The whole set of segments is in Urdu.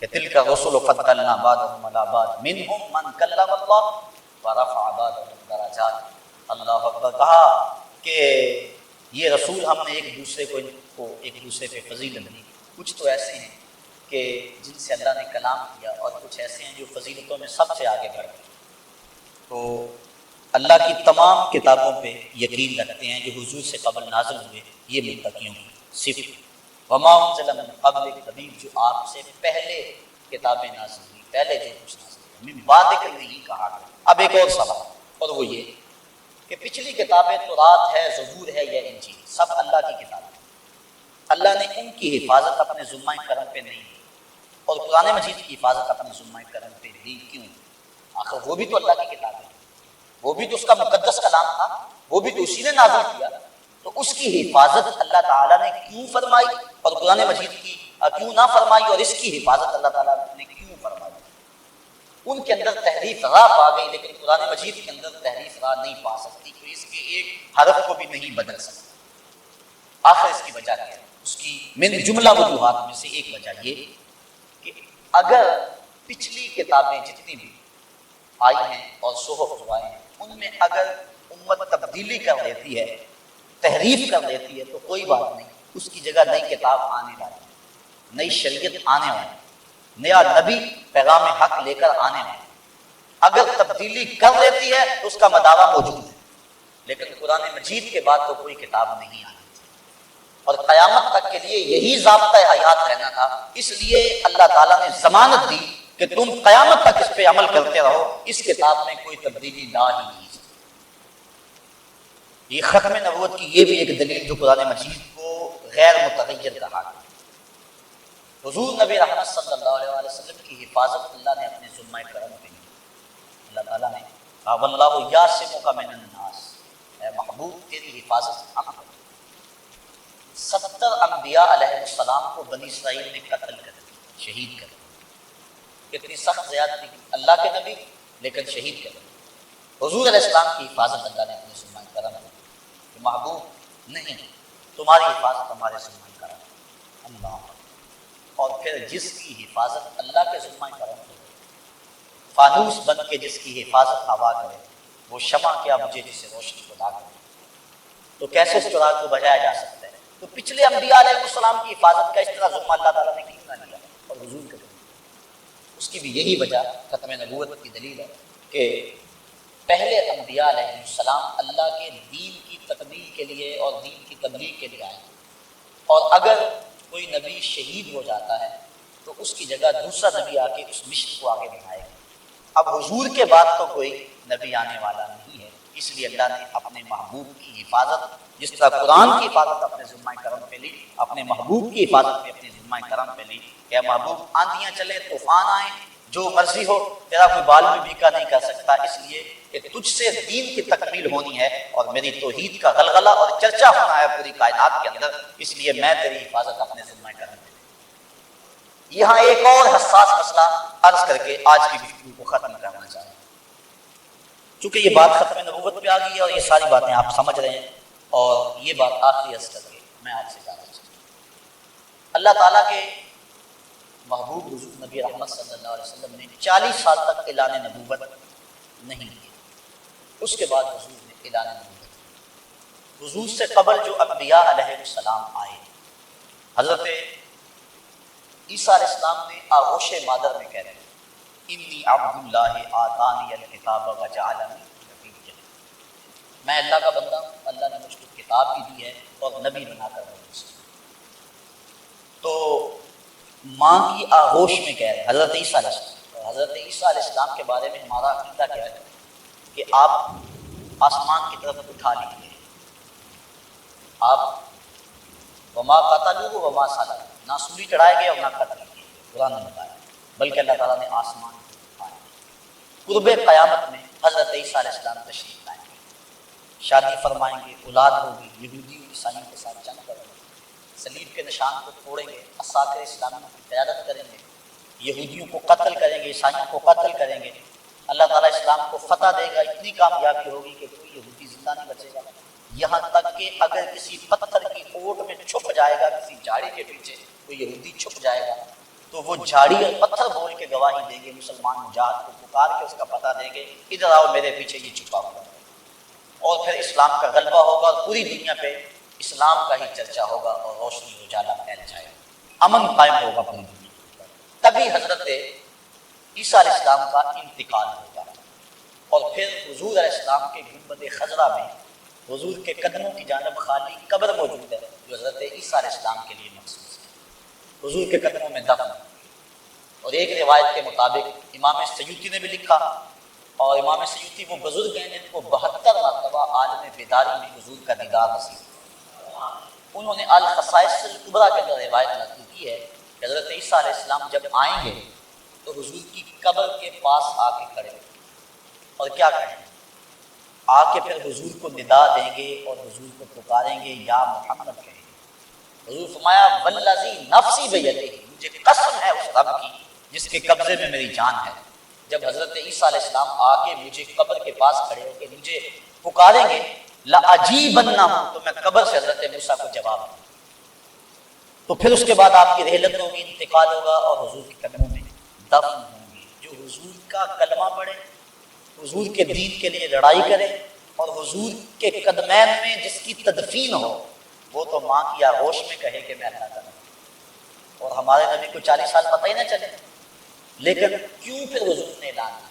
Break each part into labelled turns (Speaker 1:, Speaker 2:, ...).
Speaker 1: کہ تلک الرسل فضلنا بعضهم علی بعض منهم من کلم اللہ ورفع بعضهم درجات. اللہ اکبر. کہا کہ یہ رسول ہم نے ایک دوسرے کو ایک دوسرے پہ فضیلت دی. کچھ تو ایسے ہیں کہ جن سے اللہ نے کلام کیا اور کچھ ایسے ہیں جو فضیلتوں میں سب سے آگے بڑھ گئے. تو اللہ کی تمام کتابوں پہ یقین رکھتے ہیں جو حضور سے قبل نازل ہوئے. یہ متقیوں کی صفت. وما انزل من قبلک، نبی جو آپ سے پہلے کتابیں نازل ہوئی، پہلے جو کچھ نازل ہوئی، من بعد نہیں کہا گیا. اب ایک اور سوال، اور وہ یہ کہ پچھلی کتابیں تورات ہے، زبور ہے یا انجیل، سب اللہ کی کتابیں. اللہ نے ان کی حفاظت اپنے ذمہ کرم پہ نہیں دی، اور قرآن مجید کی حفاظت اپنے ذمہ کرم پہ دی. کیوں؟ آخر وہ بھی تو اللہ کی کتاب ہے، وہ بھی تو اس کا مقدس کلام تھا، وہ بھی تو اسی نے نازل کیا. تو اس کی حفاظت اللہ تعالیٰ نے کیوں فرمائی اور قرآن مجید کی کیوں نہ فرمائی، اور اس کی حفاظت اللہ تعالیٰ نے کیوں فرمائی؟ ان کے اندر تحریف را پا گئی، لیکن قرآن مجید کے اندر تحریف را نہیں پا سکتی، کہ اس کے ایک حرف کو بھی نہیں بدل سکتا. آخر اس کی وجہ کیا ہے؟ اس کی من جملہ وجوہات میں سے ایک وجہ یہ کہ اگر پچھلی کتابیں جتنی بھی آئی ہیں اور صحف جو آئے ہیں ان میں اگر امت تبدیلی کر لیتی ہے، تحریف کر لیتی ہے، تو کوئی بات نہیں، اس کی جگہ نئی کتاب آنے والی ہے، نئی شریعت آنے والی ہے، نیا نبی پیغام حق لے کر آنے والا. اگر تبدیلی کر لیتی ہے تو اس کا مداوع موجود ہے، لیکن قرآن مجید کے بعد تو کوئی کتاب نہیں آنی. اور قیامت تک کے لیے یہی ضابطہ حیات رہنا تھا. اس لیے اللہ تعالیٰ نے ضمانت دی کہ تم قیامت تک اس پہ عمل کرتے رہو، اس کتاب میں کوئی تبدیلی لا ہی نہیں. یہ ختم نبوت کی یہ بھی ایک دلیل جو قرآن مجید کو غیر متغیر کہا گیا. حضور نبی رحمت صلی اللہ علیہ وسلم کی حفاظت اللہ نے اپنے ذمہ کرم پہ دی. اللہ تعالیٰ نے کہا واللہ یعصمک من الناس، اے محبوب تیری حفاظت ہم کریں. 70 انبیاء علیہ السلام کو بنی اسرائیل نے قتل کر دیا، شہید کر دیا. کتنی سخت زیادتی کی. اللہ کے نبی لیکن شہید کر دیا. حضور علیہ السلام کی حفاظت اللہ نے اپنے ذمہ کرم دی. محبوب نہیں، تمہاری حفاظت ہمارے ذمہ کرم. اللہ. اور پھر جس کی حفاظت اللہ کے ذمہ کرم کرے، فانوس بن کے جس کی حفاظت ہوا کرے، وہ شمع کیا مجھے جسے روشنی خدا کرے. تو کیسے اس چراغ کو بجایا جا سکتا ہے؟ تو پچھلے انبیاء علیہ السلام کی حفاظت کا اس طرح ذمہ اللہ تعالیٰ نے کیوں نہ لیا اور حضور کے ذمہ؟ اس کی بھی یہی وجہ ختم نبوت کی دلیل ہے کہ پہلے انبیاء علیہ السلام اللہ کے دین کی تکمیل کے لیے اور دین کی تبلیغ کے لیے آئے، اور اگر کوئی نبی شہید ہو جاتا ہے تو اس کی جگہ دوسرا نبی آ کے اس مشن کو آگے بڑھائے گا. اب حضور کے بعد تو کوئی نبی آنے والا نہیں ہے، اس لیے اللہ نے اپنے محبوب کی حفاظت جس طرح قرآن کی حفاظت اپنے ذمہ کرم پہ لی، اپنے محبوب کی حفاظت بھی اپنے ذمہ کرم پہ لی. کہ محبوب آندیاں چلے، طوفان آئیں، جو مرضی ہو، تیرا کوئی بال بھی بھیکا نہیں کر سکتا، اس لیے کہ تجھ سے دین کی تکمیل ہونی ہے اور میری توحید کا غلغلہ اور چرچا ہونا ہے پوری کائنات کے اندر، اس لیے میں تیری حفاظت اپنے ذمہ کرم پہ. یہاں ایک اور حساس مسئلہ عرض کر کے آج کی گفتگو کو ختم کرنا چاہتا ہوں. چونکہ یہ بات ختم نبوت پہ آ گئی ہے اور یہ ساری باتیں آپ سمجھ رہے ہیں، اور یہ بات آخری عرض کر کے میں آپ سے جانا چاہتا ہوں. اللہ تعالیٰ کے محبوب حضور نبی رحمت صلی اللہ علیہ وسلم نے 40 سال تک اعلان نبوت نہیں کیا. اس کے بعد حضور نے اعلان نبوت کیا. حضور سے قبل جو انبیاء علیہ السلام آئے، حضرت عیسیٰ علیہ السلام نے آغوش مادر میں کہہ رہے ہیں انی عبد اللہ آتانی الکتاب وجعلنی نبیا، میں اللہ کا بندہ ہوں، اللہ نے مجھ کو کتاب بھی دی ہے اور نبی بنا کر بھیجا. تو ماں کی آغوش میں کہہ رہے ہیں حضرت عیسیٰ علیہ السلام. حضرت عیسیٰ علیہ السلام کے بارے میں ہمارا عقیدہ کیا ہے کہ آپ آسمان کی طرف اٹھا لیجیے. آپ وما قتلوہ وما صلبوہ، نہ سولی چڑھائے گئے اور نہ قتل کیے، قرآن نے بتایا، بلکہ اللہ تعالیٰ نے آسمان کو اٹھایا. قرب قیامت میں حضرت عیسیٰ علیہ السلام تشریف لائیں گے، شادی فرمائیں گے، اولاد ہوگی، یہودی اور عیسائیوں کے ساتھ جنگ کریں گے، صلیب کے نشان کو توڑیں گے، عساکر اسلامیہ کی قیادت کریں گے، یہودیوں کو قتل کریں گے، عیسائیوں کو قتل کریں گے. اللہ تعالیٰ اسلام کو فتح دے گا، اتنی کامیابی ہوگی کہ کوئی یہودی زندہ نہیں بچے گا. یہاں تک کہ اگر کسی پتھر کی اوٹ میں چھپ جائے گا، کسی جھاڑی کے پیچھے کوئی یہودی چھپ جائے گا تو وہ جھاڑی اور پتھر بول کے گواہی دیں گے، مسلمان مجاہد کو پکار کے اس کا پتہ دیں گے، ادھر آؤ میرے پیچھے یہ چھپا ہوا ہے، اور پھر اسلام کا غلبہ ہوگا اور پوری دنیا پہ اسلام کا ہی چرچا ہوگا اور روشنی اجالا پھیل جائے گا، امن قائم ہوگا پوری دنیا پر۔ تبھی حضرت عیسیٰ علیہ السلام کا انتقال ہوگا، اور پھر حضور علیہ السلام کے گنبد خضرا میں حضور کے قدموں کی جانب خالی قبر موجود ہے، جو حضرت عیسیٰ علیہ السلام کے لیے مخصوص ہے، حضور کے قدموں میں دفن۔ اور ایک روایت کے مطابق امام سیوطی نے بھی لکھا، اور امام سیوطی وہ بزرگ ہیں جن کو 72 مرتبہ عالم بیداری میں حضور کا دیدار نصیب ہوا۔ انہوں نے الخصائص الکبریٰ کے اندر روایت نقل کی ہے کہ حضرت عیسیٰ علیہ السلام جب آئیں گے تو حضور کی قبر کے پاس آ کے کھڑے اور کیا کہیں گے؟ آ کے پھر حضور کو ندا دیں گے اور حضور کو پکاریں گے، یا محمد کہیں گے۔ حضور فرمایا والذی نفسی بیدہ، مجھے قسم ہے اس رب کی جس کے قبضے میں میری جان ہے، جب حضرت عیسیٰ علیہ السلام آ کے مجھے قبر کے پاس کھڑے ہو کے مجھے پکاریں گے، لَأَجِیبَنَّهُ، تو میں قبر سے حضرت موسیٰ کو جواب دوں۔ تو پھر اس کے بعد آپ کی رحلت ہوگی، انتقال ہوگا، اور حضور کے قدموں میں دفن ہوں گی۔ جو حضور کا کلمہ پڑھے، حضور کے دین کے لیے لڑائی کرے، اور حضور کے قدمین میں جس کی تدفین ہو، وہ تو ماں کی آغوش میں کہے کہ میں اللہ کا نبی۔ اور ہمارے نبی کو 40 سال پتہ ہی نہ چلے، لیکن کیوں پھر حضور نے اعلان کیا؟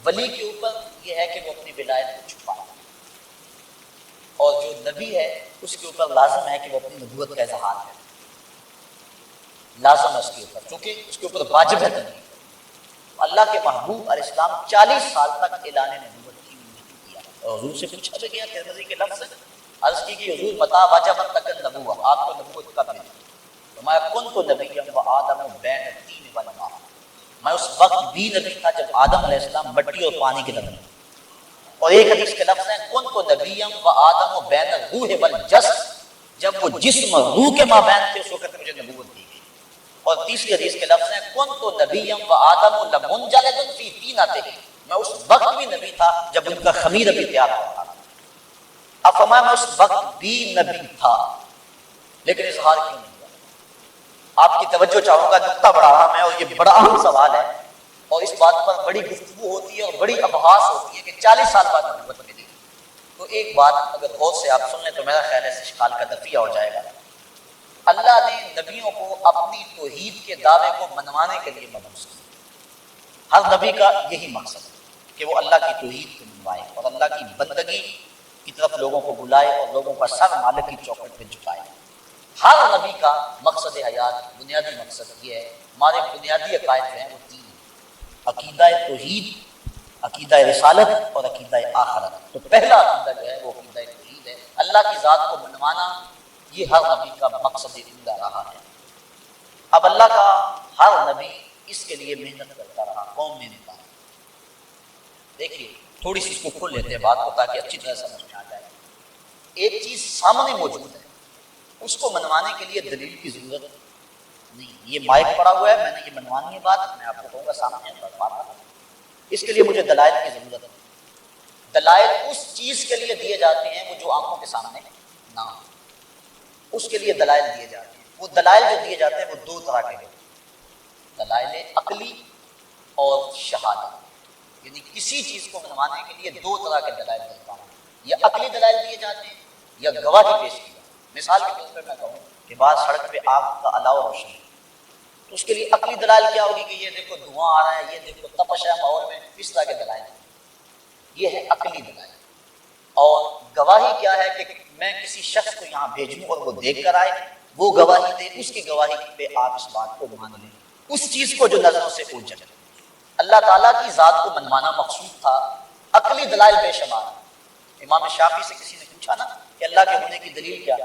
Speaker 1: ولی کے اوپر یہ ہے کہ وہ اپنی ولایت کو چھپائے، اور جو نبی ہے اس کے اوپر لازم ہے کہ وہ اپنی نبوت کا اظہار کرے، لازم ہے اس کے اوپر، چونکہ اس کے اوپر واجب ہے تبلیغ۔ اللہ کے محبوب علیہ السلام 40 سال تک اعلان نبوت کی نہیں کیا، اور حضور سے پوچھا بھی گیا، ترمذی کے لفظ عرض کی کہ حضور متى وجبت لك النبوۃ، آپ کو نبوت کب ملی؟ میں کنت نبیا وآدم بین الطین والماء، میں اس وقت بھی نبی تھا جب آدم علیہ السلام مٹی اور پانی کے درمیان۔ اور ایک حدیث کے لفظ ہیں کنت نبیا وآدم بین الروح والجسد، جب وہ جسم اور روح کے مابین تھے اس وقت مجھے نبوت دی گئی۔ اور تیسری حدیث کے لفظ ہیں کنت نبیا وآدم لمنجلد فی طینتہ، میں اس وقت بھی نبی تھا جب ان کا خمیر ابھی تیار ہوا تھا۔ اب فرمایا میں اس وقت بھی نبی تھا، لیکن اظہار کیوں نہیں؟ آپ کی توجہ چاہوں گا، نقطہ بڑا اہم ہے اور یہ بڑا اہم سوال ہے، اور اس بات پر بڑی گفتگو ہوتی ہے اور بڑی ابحاث ہوتی ہے کہ 40 سال بعد نبوت ملی۔ تو ایک بات اگر غور سے آپ سن لیں تو میرا خیال ہے اس اشکال کا دفیع ہو جائے گا۔ اللہ نے نبیوں کو اپنی توحید کے دعوے کو منوانے کے لیے مبعوث کیا۔ ہر نبی کا یہی مقصد ہے کہ وہ اللہ کی توحید کو منوائے اور اللہ کی بندگی کی طرف لوگوں کو بلائے اور لوگوں کا سر مالک کی چوکھٹ پہ جھکائے۔ ہر نبی کا مقصد حیات، بنیادی مقصد یہ ہے، ہمارے بنیادی عقائد جو ہیں وہ 3 ہیں: عقیدہ توحید، عقیدہ رسالت اور عقیدہ آخرت۔ تو پہلا عقیدہ جو ہے وہ عقیدہ توحید ہے، اللہ کی ذات کو منوانا، یہ ہر نبی کا مقصد عمدہ رہا ہے۔ اب اللہ کا ہر نبی اس کے لیے محنت کرتا رہا، قوم میں نکالا۔ دیکھیے تھوڑی سی اس کو کھول لیتے ہیں بات کو تاکہ اچھی طرح سمجھ میں آ جائے۔ ایک چیز سامنے موجود ہے، اس کو منوانے کے لیے دلیل کی ضرورت نہیں۔ یہ مائک پڑا ہوا ہے، میں نے یہ منوانی ہے بات، میں آپ کو کہوں گا سامنے بات، اس کے لیے مجھے دلائل کی ضرورت ہے۔ دلائل اس چیز کے لیے دیے جاتے ہیں وہ جو آنکھوں کے سامنے نہ ہو، اس کے لیے دلائل دیے جاتے ہیں۔ وہ دلائل جو دیے جاتے ہیں وہ 2 طرح کے ہیں، دلائل عقلی اور شہادت، یعنی کسی چیز کو منوانے کے لیے 2 طرح کے دلائل دیتا ہوں، یا عقلی دلائل دیے جاتے ہیں یا گواہی پیش کی جاتی ہے۔ مثال کے طور پر میں کہوں کہ بعض سڑک پہ آگ کا الاؤ روشن ہے، تو اس کے لیے عقلی دلائل کیا ہوگی کہ یہ دیکھو دھواں آ رہا ہے، یہ دیکھو تپش ہے ماحول میں، اس طرح کے دلائل، یہ ہے عقلی دلائل۔ اور گواہی کیا ہے کہ میں کسی شخص کو یہاں بھیجوں اور وہ دیکھ کر آئے، وہ گواہی دے، اس کی گواہی پہ آپ اس بات کو مان لیں، اس چیز کو جو نظروں سے اوجھل جائے۔ اللہ تعالیٰ کی ذات کو منوانا مقصود تھا، عقلی دلائل بے شمار۔ امام شافعی سے کسی نے پوچھا نا کہ اللہ کے ہونے کی دلیل کیا،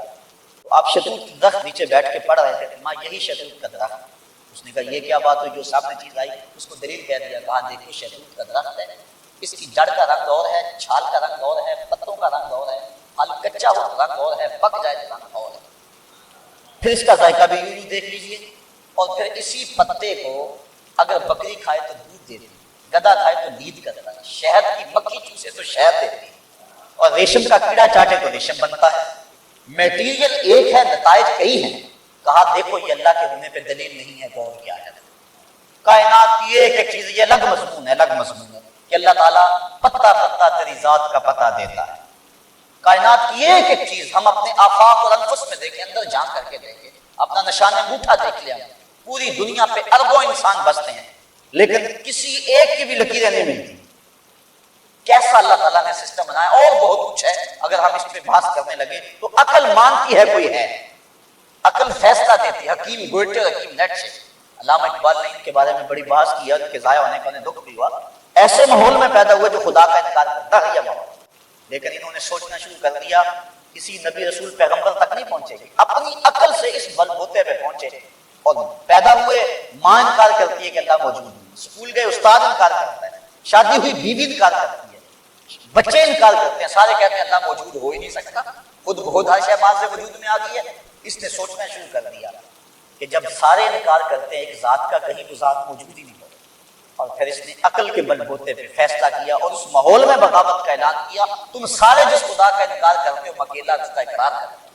Speaker 1: تو آپ شتوت کے درخت نیچے بیٹھ کے پڑھ رہے تھے، ماں یہی شتوت کا درخت۔ اس نے کہا یہ کیا بات ہوئی، جو سامنے چیز آئی اس کو دلیل کہہ دیا، کہا دیکھو شتوت کا درخت ہے، اس کی جڑ کا رنگ اور ہے، چھال کا رنگ اور ہے، پتوں کا رنگ اور ہے، پھل کچا ہوا رنگ اور ہے، پک جائے تو رنگ اور ہے، پھر اس کا ذائقہ بھی یوں دیکھ لیجئے، اور پھر اسی پتے کو اگر بکری کھائے تو دودھ دیتی، گدھا کھائے تو نیند کرتا ہے، شہد کی مکھی چوسے تو شہد دیتی ہے، اور ریشم کا کیڑا چاٹے تو ریشم بنتا ہے۔ میٹیریل ایک ہے، نتائج کئی ہیں، کہا دیکھو یہ اللہ کے ہونے پہ دلیل نہیں ہے، غور کیا ہے۔ کائنات کی ایک ایک چیز، یہ الگ مضمون ہے، الگ مضمون ہے کہ اللہ تعالیٰ پتا پتا تیری ذات کا پتہ دیتا ہے۔ کائنات کی ایک ایک چیز ہم اپنے آفاق اور انفس میں دیکھیں، اندر جان کر کے دیکھیں، اپنا نشان انگوٹھا دیکھ لیں، پوری دنیا پہ اربوں انسان بستے ہیں لیکن کسی ایک کی بھی لکیریں نہیں ملتی۔ کیسا اللہ تعالیٰ نے سسٹم بنایا، اور بہت کچھ ہے، اگر ہم اس پہ بحث کرنے لگے تو عقل مانتی ہے کوئی ہے، عقل فیصلہ دیتی ہے۔ حکیم گوئٹے اور حکیم نیٹشے، علامہ اقبال نے ان کے بارے میں بڑی بحث کی ہے کہ ضائع ہونے کا انہیں دکھ بھی ہوا، ایسے ماحول میں پیدا ہوئے جو خدا کا انکار کرتا ہے، یہ ماحول، لیکن انہوں نے سوچنا شروع کر دیا کسی نبی رسول پیغمبر تک نہیں پہنچے گی، اپنی عقل سے اس بل بوتے پہ پہنچے اور پیدا ہوئے۔ ماں انکار کرتی ہے کہ اللہ موجود ہے، اسکول گئے استاد انکار کرتا ہے، شادی ہوئی بیوی انکار کرتی ہے، بچے انکار کرتے ہیں، سارے کہتے ہیں اللہ موجود ہو ہی نہیں سکتا، خود بہت ہر شے بعد سے وجود میں آ گئی ہے۔ اس نے سوچنا شروع کر دیا کہ جب سارے انکار کرتے ہیں ایک ذات کا، کہیں وہ ذات موجود ہی نہیں ہوتی، اور پھر اس نے عقل کے بل بوتے پہ فیصلہ کیا اور اس ماحول میں بغاوت کا اعلان کیا، تم سارے جس خدا کا انکار کرتے ہو، اکیلا اس کا اقرار کرتے